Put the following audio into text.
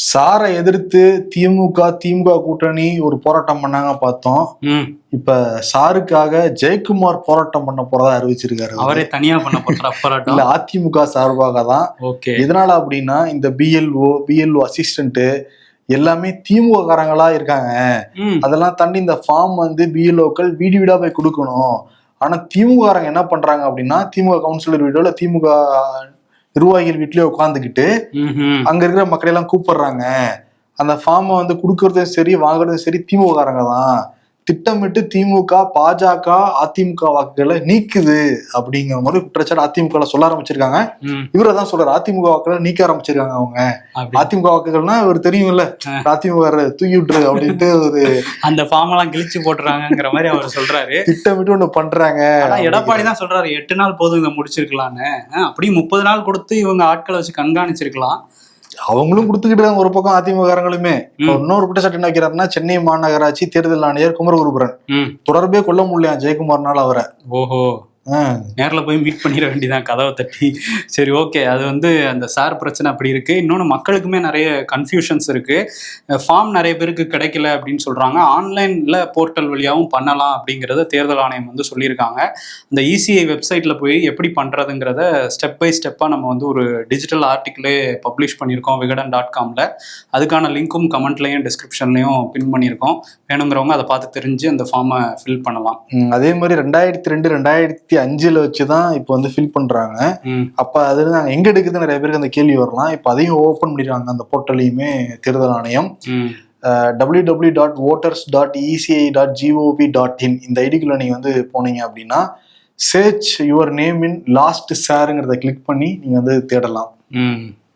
சாரை எதிர்த்து திமுக கூட்டணி ஒரு போராட்டம் பண்ணாங்க பார்த்தோம். இப்ப சாருக்காக ஜெயக்குமார் போராட்டம் பண்ண போறதா அறிவிச்சிருக்காரு. அவரே தனியா பண்ண போற போராட்டம் இல்ல, அதிமுக சார்பாக தான். எதனால அப்படின்னா, இந்த பிஎல்ஓ அசிஸ்டன்ட் எல்லாமே திமுக காரங்களா இருக்காங்க. அதெல்லாம் தாண்டி இந்த ஃபார்ம் வந்து பிஎல்ஓக்கள் வீடு வீடா போய் கொடுக்கணும். ஆனா திமுக காரங்க என்ன பண்றாங்க அப்படின்னா, திமுக கவுன்சிலர் வீடோ திமுக நிர்வாகிகள் வீட்லயே உட்காந்துக்கிட்டு அங்க இருக்கிற மக்களை எல்லாம் கூப்பிடுறாங்க. அந்த ஃபார்மை வந்து கொடுக்கறதும் சரி வாங்குறதும் சரி திமுக காரங்க தான். திட்டமிட்டு திமுக பாஜக அதிமுக வாக்குகளை நீக்குது அப்படிங்கிற மாதிரி குற்றச்சாட்டு அதிமுக சொல்ல ஆரம்பிச்சிருக்காங்க. இவரை தான் சொல்றாரு, அதிமுக வாக்குகளை நீக்க ஆரம்பிச்சிருக்காங்க அவங்க. அதிமுக வாக்குகள்னா இவர் தெரியும்ல, அதிமுக தூக்கி விட்டுரு அப்படின்ட்டு ஒரு அந்த ஃபார்ம் எல்லாம் கிழிச்சு போட்டுறாங்கிற மாதிரி அவர் சொல்றாரு. திட்டமிட்டு ஒண்ணு பண்றாங்க. எடப்பாடி தான் சொல்றாரு 8 நாள் போதும் இதை முடிச்சிருக்கலான்னு. அப்படி 30 நாள் கொடுத்து இவங்க ஆட்களை வச்சு கண்காணிச்சிருக்கலாம். அவங்களும் கொடுத்துக்கிட்டு இருக்காங்க ஒரு பக்கம் அதிமுககாரங்களுமே. இன்னொரு குற்றச்சாட்டு என்ன வைக்கிறாருன்னா, சென்னை மாநகராட்சி தேர்தல் ஆணையர் குமரகுருபரன் தொடர்பே கொள்ள முடியல ஜெயக்குமார்னால அவரை. ஓஹோ, நேரில் போய் மீட் பண்ணிட வேண்டியதான் கதவை தட்டி. சரி, ஓகே. அது வந்து அந்த சார் பிரச்சனை அப்படி இருக்கு. இன்னொன்று, மக்களுக்குமே நிறைய கன்ஃபியூஷன்ஸ் இருக்கு. ஃபார்ம் நிறைய பேருக்கு கிடைக்கல அப்படின்னு சொல்றாங்க. ஆன்லைன்ல போர்ட்டல் வழியாகவும் பண்ணலாம் அப்படிங்கிறத தேர்தல் ஆணையம் வந்து சொல்லியிருக்காங்க. இந்த இசிஐ வெப்சைட்ல போய் எப்படி பண்றதுங்கிறத ஸ்டெப் பை ஸ்டெப்பா நம்ம வந்து ஒரு டிஜிட்டல் ஆர்டிக்கிளே பப்ளிஷ் பண்ணியிருக்கோம் vigadan.comல. அதுக்கான லிங்க்கும் கமெண்ட்லையும் டிஸ்கிரிப்ஷன்லையும் பின் பண்ணியிருக்கோம். வேணுங்கிறவங்க அதை பார்த்து தெரிஞ்சு அந்த ஃபார்மை ஃபில் பண்ணலாம். அதே மாதிரி 2002 2005 வச்சுதான் இப்ப வந்து ஃபில் பண்றாங்க. அப்ப அது நாங்க எங்க எடுக்குது நிறைய பேருக்கு அந்த கேள்வி வரலாம். இப்ப அதையும் ஓபன் பண்ணிடுறாங்க அந்த போர்ட்டலையுமே தேர்தல் ஆணையம். www.voters.eci.gov.in இந்த ஐடிக்குள்ள நீங்க வந்து போனீங்க அப்படின்னா search your name in last ஷேருங்கிறத கிளிக் பண்ணி நீங்க வந்து தேடலாம்.